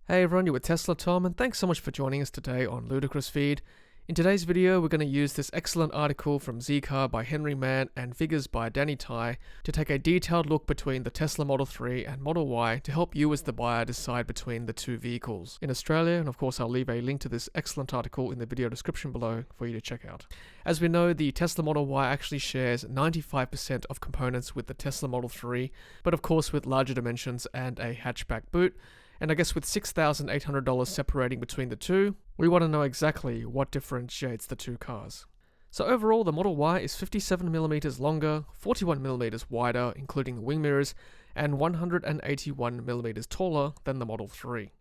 Hey everyone, you're with Tesla Tom, and thanks so much for joining us today on Ludicrous Feed. In today's video, we're going to use this excellent article from Zcar by Henry Mann and figures by Danny Tai to take a detailed look between the Tesla Model 3 and Model Y to help you as the buyer decide between the two vehicles in Australia, and of course I'll leave a link to this excellent article in the video description below for you to check out. As we know, the Tesla Model Y actually shares 95% of components with the Tesla Model 3, but of course with larger dimensions and a hatchback boot. And I guess with $6,800 separating between the two, we want to know exactly what differentiates the two cars. So overall, the Model Y is 57mm longer, 41mm wider, including the wing mirrors, and 181mm taller than the Model 3.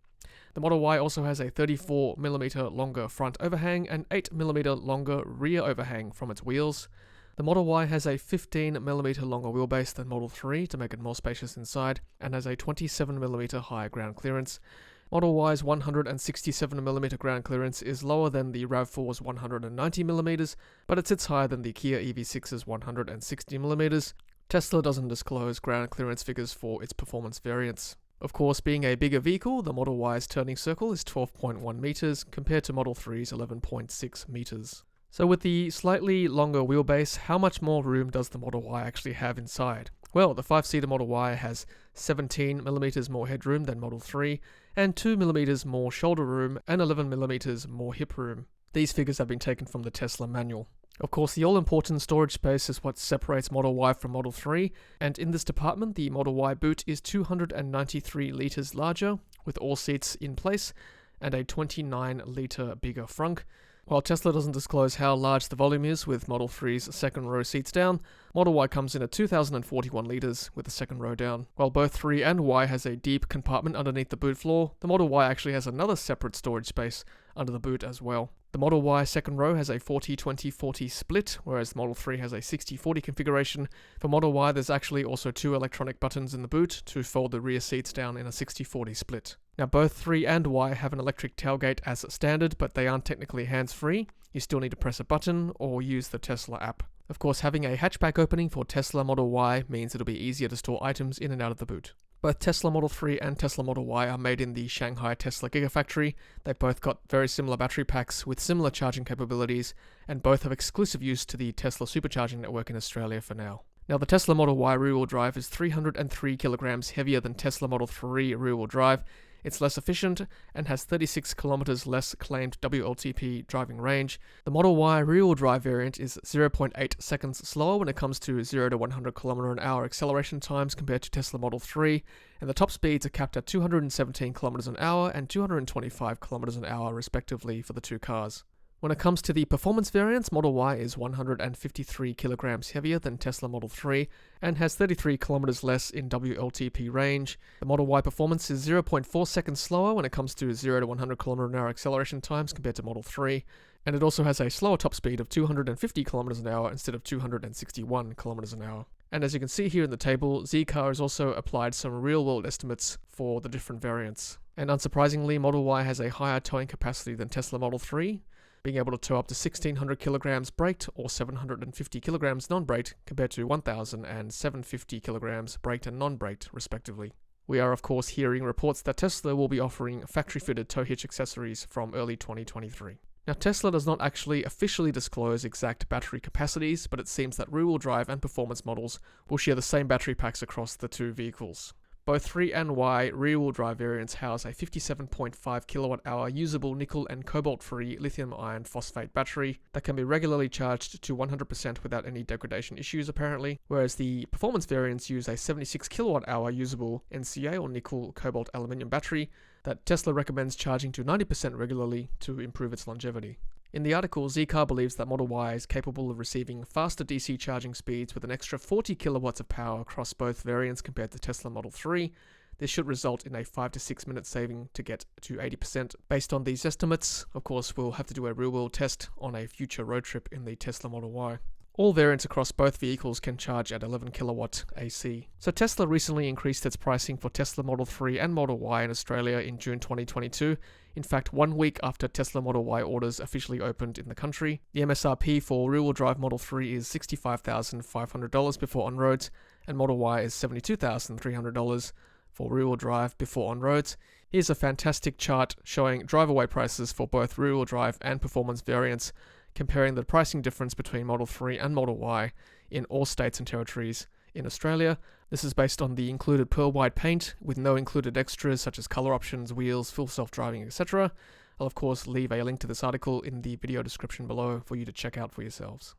The Model Y also has a 34mm longer front overhang and 8mm longer rear overhang from its wheels. The Model Y has a 15mm longer wheelbase than Model 3 to make it more spacious inside, and has a 27mm higher ground clearance. Model Y's 167mm ground clearance is lower than the RAV4's 190mm, but it sits higher than the Kia EV6's 160mm. Tesla doesn't disclose ground clearance figures for its performance variants. Of course, being a bigger vehicle, the Model Y's turning circle is 12.1 meters compared to Model 3's 11.6 meters. So with the slightly longer wheelbase, how much more room does the Model Y actually have inside? Well, the 5-seater Model Y has 17mm more headroom than Model 3, and 2mm more shoulder room, and 11mm more hip room. These figures have been taken from the Tesla manual. Of course, the all-important storage space is what separates Model Y from Model 3, and in this department, the Model Y boot is 293 litres larger, with all seats in place, and a 29-litre bigger frunk. While Tesla doesn't disclose how large the volume is with Model 3's second row seats down, Model Y comes in at 2,041 litres with the second row down. While both 3 and Y has a deep compartment underneath the boot floor, the Model Y actually has another separate storage space under the boot as well. The Model Y second row has a 40-20-40 split, whereas the Model 3 has a 60-40 configuration. For Model Y, there's actually also 2 electronic buttons in the boot to fold the rear seats down in a 60-40 split. Now both 3 and Y have an electric tailgate as standard, but they aren't technically hands-free. You still need to press a button or use the Tesla app. Of course, having a hatchback opening for Tesla Model Y means it'll be easier to store items in and out of the boot. Both Tesla Model 3 and Tesla Model Y are made in the Shanghai Tesla Gigafactory. They've both got very similar battery packs with similar charging capabilities, and both have exclusive use to the Tesla supercharging network in Australia for now. Now, the Tesla Model Y rear-wheel drive is 303 kilograms heavier than Tesla Model 3 rear-wheel drive. It's less efficient and has 36 kilometers less claimed WLTP driving range. The Model Y rear-wheel drive variant is 0.8 seconds slower when it comes to 0 to 100 km/h acceleration times compared to Tesla Model 3, and the top speeds are capped at 217 km/h and 225 km/h respectively for the two cars. When it comes to the performance variants, Model Y is 153 kilograms heavier than Tesla Model 3 and has 33 kilometers less in WLTP range. The Model Y performance is 0.4 seconds slower when it comes to 0 to 100 km/h acceleration times compared to Model 3, and it also has a slower top speed of 250 km/h instead of 261 km/h. And as you can see here in the table, Zcar has also applied some real-world estimates for the different variants. And unsurprisingly, Model Y has a higher towing capacity than Tesla Model 3, being able to tow up to 1,600 kilograms braked or 750 kilograms non-braked compared to 1,000 and 750 kilograms braked and non-braked respectively. We are of course hearing reports that Tesla will be offering factory-fitted tow hitch accessories from early 2023. Now, Tesla does not actually officially disclose exact battery capacities, but it seems that rear-wheel drive and performance models will share the same battery packs across the two vehicles. Both 3 and Y rear-wheel drive variants house a 57.5 kWh usable nickel and cobalt-free lithium iron phosphate battery that can be regularly charged to 100% without any degradation issues apparently, whereas the performance variants use a 76 kWh usable NCA or nickel cobalt aluminium battery that Tesla recommends charging to 90% regularly to improve its longevity. In the article, Zcar believes that Model Y is capable of receiving faster DC charging speeds with an extra 40 kilowatts of power across both variants compared to Tesla Model 3. This should result in a 5 to 6 minute saving to get to 80%. Based on these estimates, of course, we'll have to do a real-world test on a future road trip in the Tesla Model Y. All variants across both vehicles can charge at 11 kilowatt AC. So Tesla recently increased its pricing for Tesla Model 3 and Model Y in Australia in June 2022. In fact, 1 week after Tesla Model Y orders officially opened in the country. The MSRP for rear-wheel drive Model 3 is $65,500 before on-roads, and Model Y is $72,300 for rear-wheel drive before on-roads. Here's a fantastic chart showing drive-away prices for both rear-wheel drive and performance variants, comparing the pricing difference between Model 3 and Model Y in all states and territories in Australia. This is based on the included pearl white paint with no included extras such as color options, wheels, full self-driving, etc. I'll of course leave a link to this article in the video description below for you to check out for yourselves.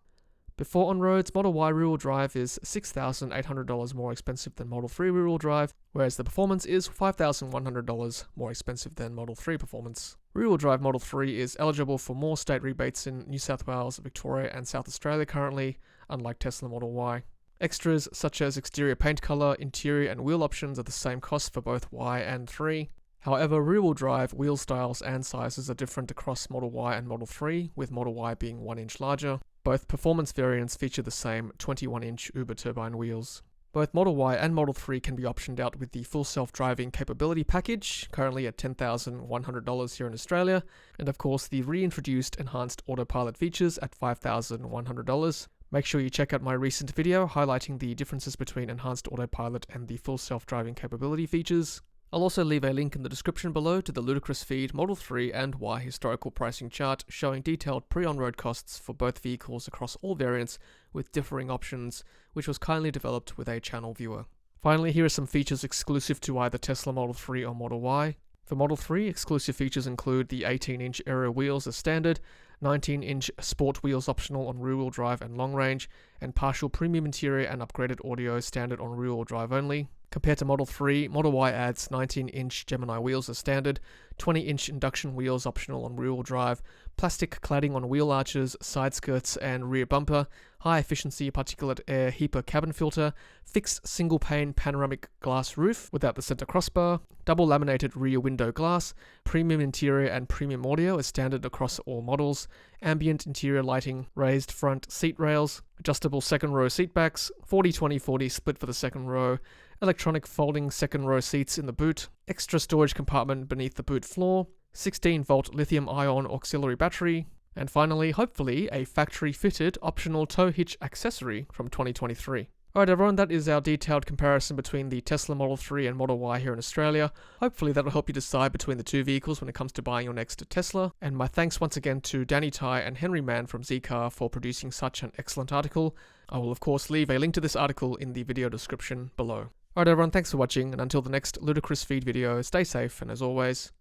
Before on-roads, Model Y rear-wheel drive is $6,800 more expensive than Model 3 rear-wheel drive, whereas the performance is $5,100 more expensive than Model 3 performance. Rear-wheel drive Model 3 is eligible for more state rebates in New South Wales, Victoria and South Australia currently, unlike Tesla Model Y. Extras such as exterior paint color, interior and wheel options are the same cost for both Y and 3. However, rear-wheel drive wheel styles and sizes are different across Model Y and Model 3, with Model Y being 1 inch larger. Both performance variants feature the same 21-inch Uber turbine wheels. Both Model Y and Model 3 can be optioned out with the full self-driving capability package, currently at $10,100 here in Australia, and of course the reintroduced enhanced autopilot features at $5,100. Make sure you check out my recent video highlighting the differences between enhanced autopilot and the full self-driving capability features. I'll also leave a link in the description below to the Ludicrous Feed Model 3 and Y historical pricing chart showing detailed pre-on-road costs for both vehicles across all variants with differing options, which was kindly developed with a channel viewer. Finally, here are some features exclusive to either Tesla Model 3 or Model Y. For Model 3, exclusive features include the 18-inch aero wheels as standard, 19-inch sport wheels optional on rear-wheel drive and long range, and partial premium interior and upgraded audio standard on rear-wheel drive only. Compared to Model 3, Model Y adds 19-inch Gemini wheels as standard, 20-inch induction wheels optional on rear-wheel drive, plastic cladding on wheel arches, side skirts and rear bumper, high-efficiency particulate air HEPA cabin filter, fixed single-pane panoramic glass roof without the center crossbar, double laminated rear window glass, premium interior and premium audio as standard across all models, ambient interior lighting, raised front seat rails, adjustable second-row seatbacks, 40-20-40 split for the second row, electronic folding second row seats in the boot, extra storage compartment beneath the boot floor, 16-volt lithium-ion auxiliary battery, and finally, hopefully, a factory-fitted optional tow hitch accessory from 2023. Alright everyone, that is our detailed comparison between the Tesla Model 3 and Model Y here in Australia. Hopefully that'll help you decide between the two vehicles when it comes to buying your next Tesla. And my thanks once again to Danny Tai and Henry Mann from Zcar for producing such an excellent article. I will of course leave a link to this article in the video description below. Alright everyone, thanks for watching, and until the next Ludicrous Feed video, stay safe, and as always,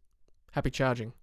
happy charging.